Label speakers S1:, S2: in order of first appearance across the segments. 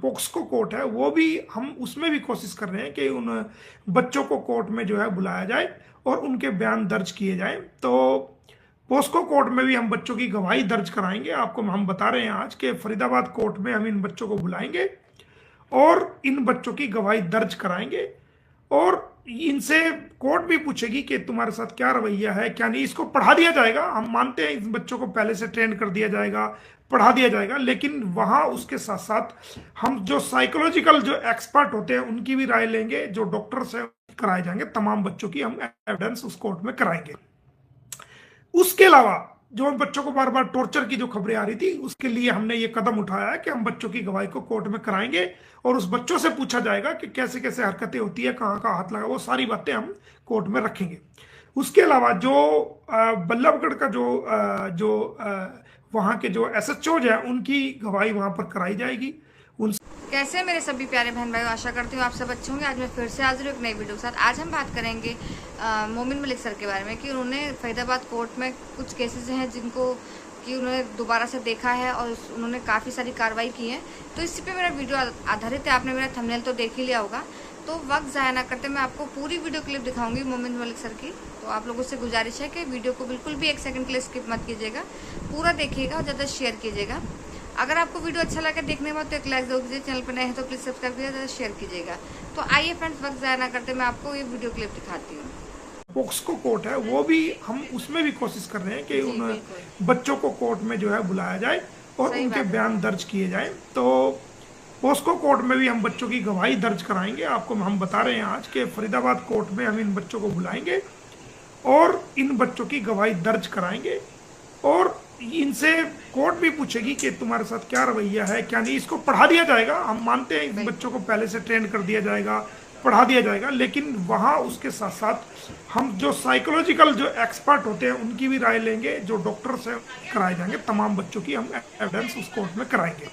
S1: पोक्सको court है वो भी हम उसमें भी कोशिश कर रहे हैं कि उन बच्चों को कोर्ट में जो है बुलाया जाए और उनके बयान दर्ज किए जाएं। तो पोस्को कोर्ट में भी हम बच्चों की गवाही दर्ज कराएंगे। आपको हम बता रहे हैं आज के फरीदाबाद कोर्ट में हम इन बच्चों को बुलाएंगे और इन बच्चों की गवाही दर्ज कराएंगे और इनसे कोर्ट भी पूछेगी कि तुम्हारे साथ क्या रवैया है क्या नहीं। इसको पढ़ा दिया जाएगा, हम मानते हैं इस बच्चों को पहले से ट्रेन कर दिया जाएगा, पढ़ा दिया जाएगा, लेकिन वहां उसके साथ साथ हम जो साइकोलॉजिकल जो एक्सपर्ट होते हैं उनकी भी राय लेंगे, जो डॉक्टर से कराए जाएंगे, तमाम बच्चों की हम एविडेंस उस कोर्ट में कराएंगे। उसके अलावा जो बच्चों को बार बार टॉर्चर की जो खबरें आ रही थी उसके लिए हमने ये कदम उठाया है कि हम बच्चों की गवाही को कोर्ट में कराएंगे और उस बच्चों से पूछा जाएगा कि कैसे कैसे हरकतें होती है, कहाँ कहाँ हाथ लगा, वो सारी बातें हम कोर्ट में रखेंगे। उसके अलावा जो बल्लभगढ़ का जो वहाँ के जो एसएचओ है उनकी गवाही वहां पर कराई जाएगी।
S2: कैसे मेरे सभी प्यारे बहन भाई, आशा करती हूँ आप सब अच्छे होंगे। आज मैं फिर से हाजिर हूँ एक नई वीडियो के साथ। आज हम बात करेंगे मोमिन मलिक सर के बारे में कि उन्होंने फरीदाबाद कोर्ट में कुछ केसेस हैं जिनको कि उन्होंने दोबारा से देखा है और उन्होंने काफ़ी सारी कार्रवाई की है। तो इसी पे मेरा वीडियो आधारित है। आपने मेरा थंबनेल तो देख ही लिया होगा, तो वक्त ज़ाया ना करते मैं आपको पूरी वीडियो क्लिप दिखाऊंगी मोमिन मलिक सर की। तो आप लोगों से गुजारिश है कि वीडियो को बिल्कुल भी एक सेकंड के लिए स्किप मत कीजिएगा, पूरा देखिएगा और ज़्यादा शेयर कीजिएगा। अगर आपको वीडियो अच्छा लगे देखने में तो एक लाइक जरूर कीजिए, चैनल पर नए हैं तो प्लीज़ सब्सक्राइब कीजिए, ज़्यादा शेयर कीजिएगा। तो आइए फ्रेंड्स, वक्त ज़ाया ना करते मैं आपको ये वीडियो क्लिप दिखाती हूँ।
S1: पोक्सको कोर्ट है वो भी हम उसमें भी कोशिश कर रहे हैं कि उन बच्चों को कोर्ट में जो है बुलाया जाए और उनके बयान दर्ज किए जाएं। तो पोस्को कोर्ट में भी हम बच्चों की गवाही दर्ज कराएंगे। आपको हम बता रहे हैं आज के फरीदाबाद कोर्ट में हम इन बच्चों को बुलाएंगे और इन बच्चों की गवाही दर्ज कराएंगे और इनसे कोर्ट भी पूछेगी कि तुम्हारे साथ क्या रवैया है क्या नहीं। इसको पढ़ा दिया जाएगा, हम मानते हैं इस बच्चों को पहले से ट्रेन कर दिया जाएगा, पढ़ा दिया जाएगा, लेकिन वहां उसके साथ साथ हम जो साइकोलॉजिकल जो एक्सपर्ट होते हैं उनकी भी राय लेंगे, जो डॉक्टर से कराए जाएंगे, तमाम बच्चों की हम एविडेंस उस कोर्ट में कराएंगे।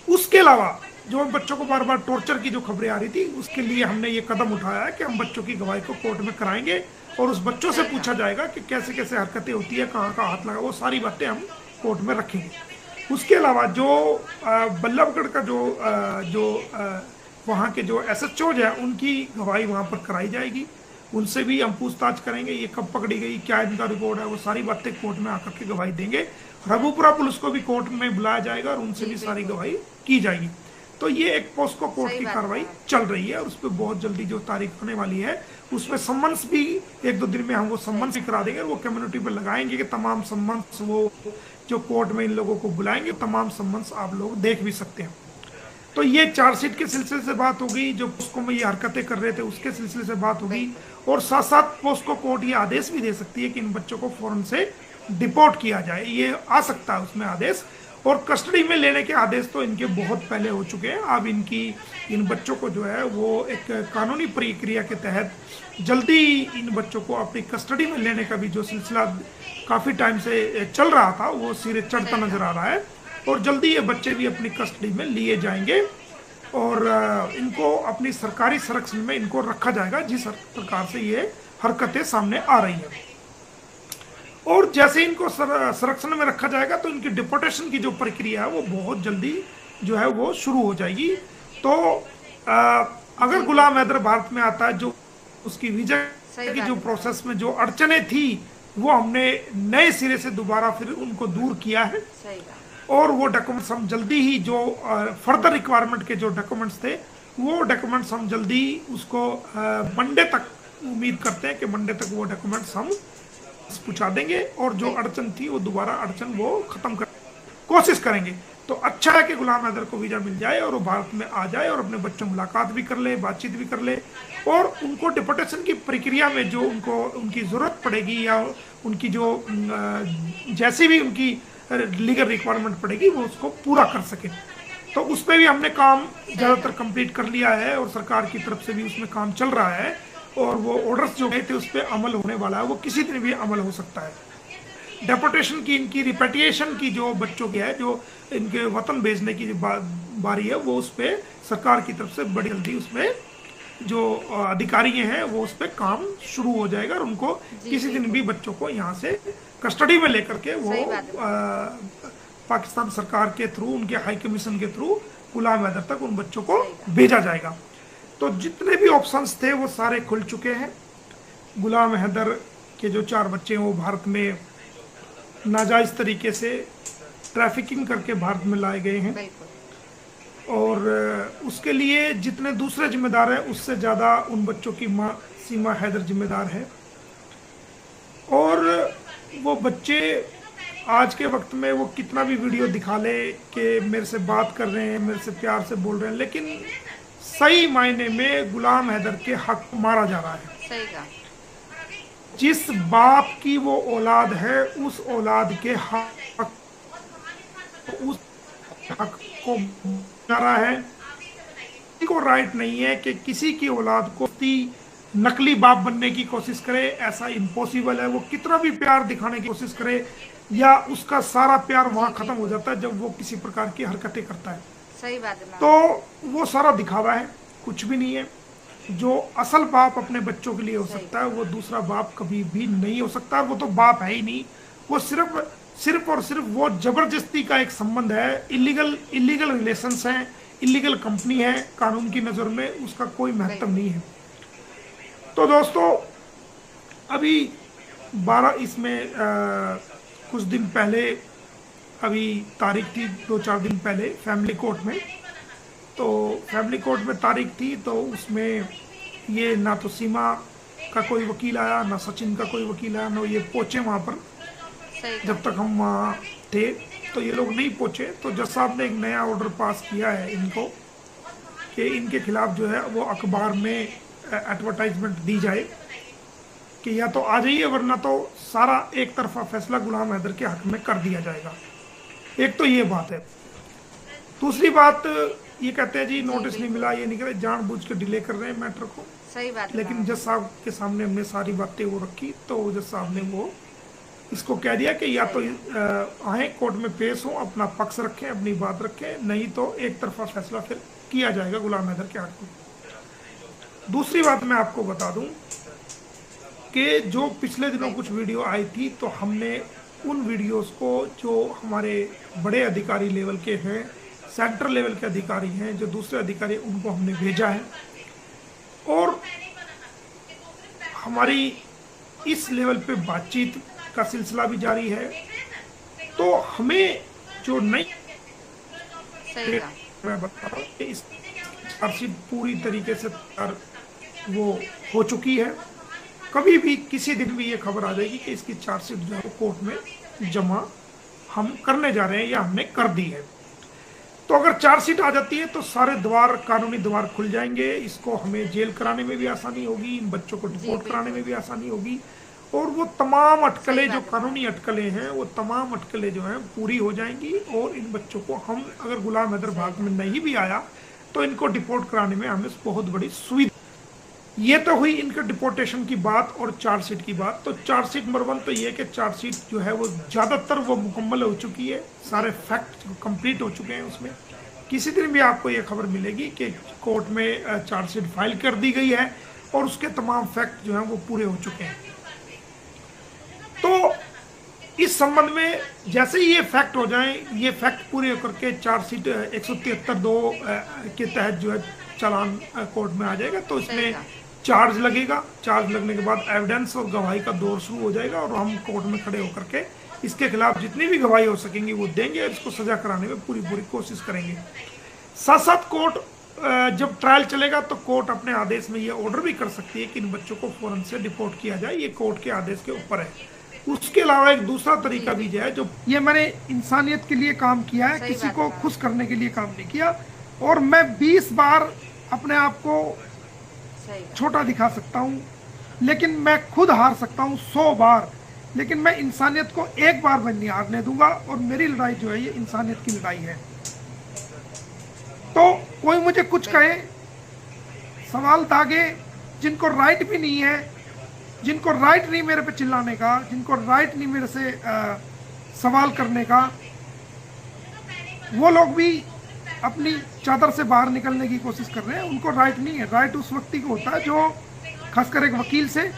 S1: उसके अलावा जो बच्चों को बार बार टॉर्चर की जो खबरें आ रही थी उसके लिए हमने ये कदम उठाया है कि हम बच्चों की गवाही को कोर्ट में कराएंगे और उस बच्चों से पूछा जाएगा कि कैसे कैसे हरकतें होती है, कहाँ कहाँ हाथ लगा, वो सारी बातें हम कोर्ट में रखेंगे। उसके अलावा जो बल्लभगढ़ का जो वहाँ के जो एसएचओ है उनकी गवाही वहाँ पर कराई जाएगी। उनसे भी हम पूछताछ करेंगे, ये कब पकड़ी गई, क्या इनका रिकॉर्ड है, वो सारी बातें कोर्ट में आकर के गवाही देंगे। रघुपुरा पुलिस को भी कोर्ट में बुलाया जाएगा और उनसे भी सारी गवाही की जाएगी। तो ये एक पोस्को कोर्ट की कार्रवाई चल रही है और उस पर बहुत जल्दी जो तारीख आने वाली है उसमें सम्मन्स भी 1-2 दिन में हम वो सम्मन्स भी करा देंगे। वो कम्युनिटी पर लगाएंगे कि तमाम सम्मन्स वो जो कोर्ट में इन लोगों को बुलाएंगे, तमाम सम्मन्स आप लोग देख भी सकते हैं। तो ये चार्जशीट के सिलसिले से बात होगी, जो पोस्को में ये हरकतें कर रहे थे उसके सिलसिले से बात होगी और साथ साथ पोस्को कोर्ट ये आदेश भी दे सकती है कि इन बच्चों को फौरन से डिपोर्ट किया जाए, ये आ सकता है उसमें आदेश। और कस्टडी में लेने के आदेश तो इनके बहुत पहले हो चुके हैं। अब इन बच्चों को जो है वो एक कानूनी प्रक्रिया के तहत जल्दी इन बच्चों को अपनी कस्टडी में लेने का भी जो सिलसिला काफ़ी टाइम से चल रहा था वो सिरे चढ़ता नजर आ रहा है और जल्दी ये बच्चे भी अपनी कस्टडी में लिए जाएंगे और इनको अपनी सरकारी संरक्षण में इनको रखा जाएगा जिस प्रकार से ये हरकतें सामने आ रही हैं। और जैसे इनको संरक्षण में रखा जाएगा तो इनकी डिपोर्टेशन की जो प्रक्रिया है वो बहुत जल्दी जो है वो शुरू हो जाएगी। तो अगर गुलाम हैदर भारत में आता है, जो उसकी वीजा की जो प्रोसेस में जो अड़चने थी वो हमने नए सिरे से दोबारा फिर उनको दूर किया है और वो डॉक्यूमेंट्स हम जल्दी ही जो फर्दर रिक्वायरमेंट के जो डॉक्यूमेंट्स थे वो डॉक्यूमेंट्स हम जल्दी उसको मंडे तक उम्मीद करते हैं कि मंडे तक वो डॉक्यूमेंट्स हम पूछा देंगे और जो अड़चन थी वो दोबारा अड़चन वो खत्म कर कोशिश करेंगे। तो अच्छा है कि गुलाम हैदर को वीजा मिल जाए और वो भारत में आ जाए और अपने बच्चों मुलाकात भी कर ले, बातचीत भी कर ले और उनको डिपोर्टेशन की प्रक्रिया में जो उनकी जरूरत पड़ेगी या उनकी जो जैसी भी उनकी लीगल रिक्वायरमेंट पड़ेगी वो उसको पूरा कर सके। तो उस पर भी हमने काम ज़्यादातर कंप्लीट कर लिया है और सरकार की तरफ से भी उसमें काम चल रहा है और वो ऑर्डर्स जो गए थे उस पर अमल होने वाला है, वो किसी दिन भी अमल हो सकता है। डेपोटेशन की इनकी रिपेट्रिएशन की जो बच्चों की है, जो इनके वतन भेजने की जो बारी है, वो उस पर सरकार की तरफ से बड़ी जल्दी उसमें जो अधिकारी हैं वो उस पर काम शुरू हो जाएगा और उनको किसी दिन भी बच्चों को यहाँ से कस्टडी में लेकर के वो पाकिस्तान सरकार के थ्रू, उनके हाई कमीशन के थ्रू गुलाम हैदर तक उन बच्चों को भेजा जाएगा। तो जितने भी ऑप्शंस थे वो सारे खुल चुके हैं। गुलाम हैदर के जो 4 बच्चे हैं वो भारत में नाजायज़ तरीके से ट्रैफिकिंग करके भारत में लाए गए हैं, और उसके लिए जितने दूसरे जिम्मेदार हैं उससे ज़्यादा उन बच्चों की माँ सीमा हैदर जिम्मेदार है। और वो बच्चे आज के वक्त में वो कितना भी वीडियो दिखा ले कि मेरे से बात कर रहे हैं, मेरे से प्यार से बोल रहे हैं, लेकिन सही मायने में गुलाम हैदर के हक मारा जा रहा है।
S2: सही कहा।
S1: जिस बाप की वो औलाद है उस औलाद के हक को जा रहा है। किसी को राइट नहीं है कि किसी की औलाद को नकली बाप बनने की कोशिश करे, ऐसा इम्पॉसिबल है। वो कितना भी प्यार दिखाने की कोशिश करे या उसका सारा प्यार वहां खत्म हो जाता है जब वो किसी प्रकार की हरकतें करता है।
S2: सही बात है।
S1: तो वो सारा दिखावा है, कुछ भी नहीं है। जो असल बाप अपने बच्चों के लिए हो सकता है वो दूसरा बाप कभी भी नहीं हो सकता। वो तो बाप है ही नहीं, वो सिर्फ और सिर्फ वो जबरदस्ती का एक संबंध है। इलीगल रिलेशंस हैं, इलीगल कंपनी है, कानून की नज़र में उसका कोई महत्व नहीं है। तो दोस्तों अभी 12 इसमें कुछ दिन पहले, अभी तारीख थी 2-4 दिन पहले फैमिली कोर्ट में, तो फैमिली कोर्ट में तारीख थी, तो उसमें ये ना तो सीमा का कोई वकील आया, ना सचिन का कोई वकील आया, ना ये पहुंचे वहाँ पर। जब तक हम वहाँ थे तो ये लोग नहीं पहुंचे। तो जज साहब ने एक नया ऑर्डर पास किया है इनको कि इनके खिलाफ जो है वो अखबार में एडवर्टाइजमेंट दी जाए कि या तो आ जाइए, वरना तो सारा एक तरफा फैसला गुलाम हैदर के हक में कर दिया जाएगा। एक तो ये बात है। दूसरी बात ये कहते हैं जी नोटिस नहीं मिला, ये नहीं करे, जानबूझ के डिले कर रहे हैं मैटर को।
S2: सही बात है।
S1: लेकिन जज साहब के सामने हमने सारी बातें वो रखी, तो जज साहब ने वो इसको कह दिया कि या तो आए कोर्ट में पेश हो, अपना पक्ष रखें, अपनी बात रखें, नहीं तो एक तरफा फैसला फिर किया जाएगा गुलाम हैदर के हक में। दूसरी बात मैं आपको बता दूं कि जो पिछले दिनों कुछ वीडियो आई थी, तो हमने उन वीडियोस को जो हमारे बड़े अधिकारी लेवल के हैं, सेंट्रल लेवल के अधिकारी हैं, जो दूसरे अधिकारी, उनको हमने भेजा है। और हमारी इस लेवल पे बातचीत का सिलसिला भी जारी है। तो हमें जो नई मैं बता रहा हूँ कि इस चार्जशीट पूरी तरीके से वो हो चुकी है। कभी भी किसी दिन भी ये खबर आ जाएगी कि इसकी चार्जशीट जो है कोर्ट में जमा हम करने जा रहे हैं या हमने कर दी है। तो अगर चार्जशीट आ जाती है तो सारे द्वार, कानूनी द्वार खुल जाएंगे। इसको हमें जेल कराने में भी आसानी होगी, इन बच्चों को डिपोर्ट कराने में भी आसानी होगी, और वो तमाम अटकलें जो कानूनी अटकलें हैं वो तमाम अटकलें जो हैं पूरी हो जाएंगी। और इन बच्चों को हम, अगर गुलाम हैदर भारत में नहीं भी आया तो इनको डिपोर्ट कराने में हमें बहुत बड़ी सुविधा। ये तो हुई इनके डिपोर्टेशन की बात और चार्जशीट की बात। तो चार्जशीट नंबर 1 तो ये कि चार्जशीट जो है वो ज़्यादातर वो मुकम्मल हो चुकी है, सारे फैक्ट कंप्लीट हो चुके हैं उसमें। किसी दिन भी आपको ये खबर मिलेगी कि कोर्ट में चार्जशीट फाइल कर दी गई है और उसके तमाम फैक्ट जो हैं वो पूरे हो चुके हैं। तो इस संबंध में जैसे ही ये फैक्ट हो जाएं, ये फैक्ट पूरे होकर के चार्जशीट 173(2) के तहत जो है चालान कोर्ट में आ जाएगा। तो इसमें चार्ज लगेगा, चार्ज लगने के बाद एविडेंस और गवाही का दौर शुरू हो जाएगा और हम कोर्ट में खड़े होकर के इसके खिलाफ जितनी भी गवाही हो सकेंगी वो देंगे और इसको सजा कराने में पूरी कोशिश करेंगे। साथ साथ कोर्ट जब ट्रायल चलेगा तो कोर्ट अपने आदेश में ये ऑर्डर भी कर सकती है कि इन बच्चों को फौरन से डिपोर्ट किया जाए। ये कोर्ट के आदेश के ऊपर है। उसके अलावा एक दूसरा तरीका भी है, जो ये मैंने इंसानियत के लिए काम किया है, किसी को खुश करने के लिए काम नहीं किया। और मैं 20 बार अपने आप को छोटा दिखा सकता हूँ, लेकिन मैं खुद हार सकता हूँ 100 बार, लेकिन मैं इंसानियत को एक बार मैं नहीं हारने दूंगा। और मेरी लड़ाई जो है ये इंसानियत की लड़ाई है। तो कोई मुझे कुछ कहे, सवाल दागे, जिनको राइट भी नहीं है, जिनको राइट नहीं मेरे पे चिल्लाने का, जिनको राइट नहीं मेरे से सवाल करने का, वो लोग भी अपनी चादर से बाहर निकलने की कोशिश कर रहे हैं। उनको राइट नहीं है। राइट उस व्यक्ति को होता है जो खासकर एक वकील से,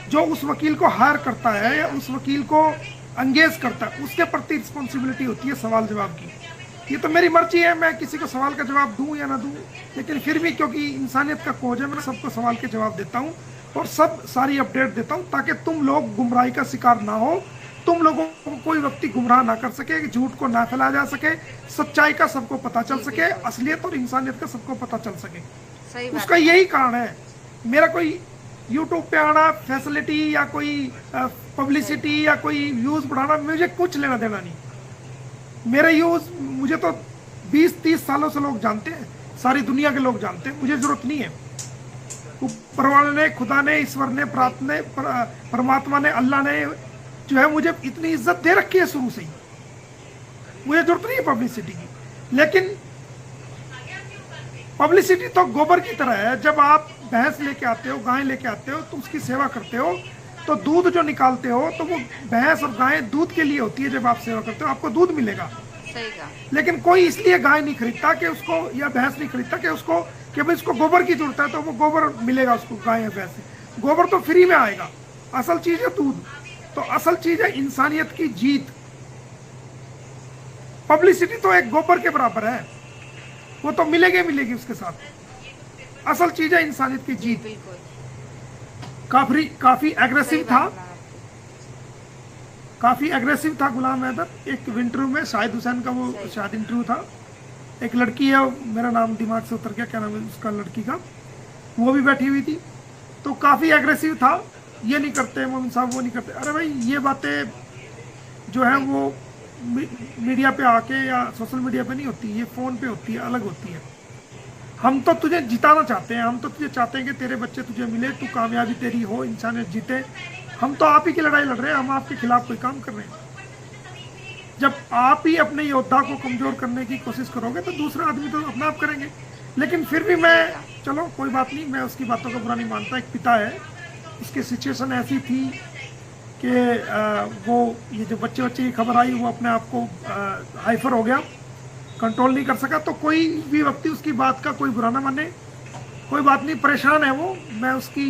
S1: जो उस वकील को हायर करता है या उस वकील को एंगेज करता है, उसके प्रति रिस्पॉन्सिबिलिटी होती है सवाल जवाब की। ये तो मेरी मर्जी है, मैं किसी को सवाल का जवाब दूं या ना दूं, लेकिन फिर भी क्योंकि इंसानियत का खोज है, मैं सबको सवाल के जवाब देता हूं और सारी अपडेट देता हूं ताकि तुम लोग गुमराही का शिकार ना हो, तुम लोगों को कोई व्यक्ति गुमराह ना कर सके, झूठ को ना फैलाया जा सके, सच्चाई का सबको पता चल सके, असलियत और इंसानियत का सबको पता चल सके।
S2: सही बात
S1: उसका
S2: है।
S1: यही कारण है। मेरा कोई यूट्यूब पे आना, फैसिलिटी या कोई पब्लिसिटी या कोई व्यूज बढ़ाना, मुझे कुछ लेना देना नहीं। मेरे यूज मुझे तो 20-30 सालों से लोग जानते हैं, सारी दुनिया के लोग जानते हैं, मुझे जरूरत नहीं है। ऊपर वाले ने, खुदा ने, ईश्वर ने, परमात्मा ने, अल्लाह ने जो है मुझे इतनी इज्जत दे रखी है शुरू से ही, मुझे जरूरत नहीं है पब्लिसिटी की। लेकिन पब्लिसिटी तो गोबर की तरह है। जब आप भैंस लेके आते हो, गाय लेके आते हो, तो उसकी सेवा करते हो, तो दूध जो निकालते हो तो वो भैंस और गाय दूध के लिए होती है। जब आप सेवा करते हो आपको दूध मिलेगा।
S2: सही कहा।
S1: लेकिन कोई इसलिए गाय नहीं खरीदता कि उसको, या भैंस नहीं खरीदता कि उसको, कि भाई इसको गोबर की जरूरत है तो वो गोबर मिलेगा उसको, गाय या भैंस से। गोबर तो फ्री में आएगा। असल चीज है दूध। तो असल चीज है इंसानियत की जीत। पब्लिसिटी तो एक गोबर के बराबर है, वो तो मिलेगी उसके साथ। असल चीज है इंसानियत की जीत।
S2: बिल्कुल
S1: काफी एग्रेसिव
S2: सही
S1: था,
S2: बात है।
S1: काफी एग्रेसिव था गुलाम हैदर। एक इंटरव्यू में शाहिद हुसैन का वो शायद इंटरव्यू था, एक लड़की है, मेरा नाम दिमाग से उतर गया, क्या नाम है उसका लड़की का, वो भी बैठी हुई थी। तो काफी एग्रेसिव था, ये नहीं करते मोमिन साहब, वो नहीं करते। अरे भाई ये बातें जो है वो मीडिया पे आके या सोशल मीडिया पे नहीं होती, ये फोन पे होती है, अलग होती है। हम तो तुझे जिताना चाहते हैं, हम तो तुझे चाहते हैं कि तेरे बच्चे तुझे मिले, तू कामयाबी तेरी हो, इंसानियत जीते। हम तो आप ही की लड़ाई लड़ रहे हैं, हम आपके खिलाफ कोई काम कर रहे हैं। जब आप ही अपने योद्धा को कमजोर करने की कोशिश करोगे तो दूसरा आदमी तो अपना आप करेंगे। लेकिन फिर भी मैं, चलो कोई बात नहीं, मैं उसकी बातों को बुरा नहीं मानता। एक पिता है, उसकी सिचुएशन ऐसी थी कि वो ये जो बच्चे की खबर आई, वो अपने आप को हाइफर हो गया, कंट्रोल नहीं कर सका। तो कोई भी व्यक्ति उसकी बात का कोई बुरा ना माने, कोई बात नहीं, परेशान है वो, मैं उसकी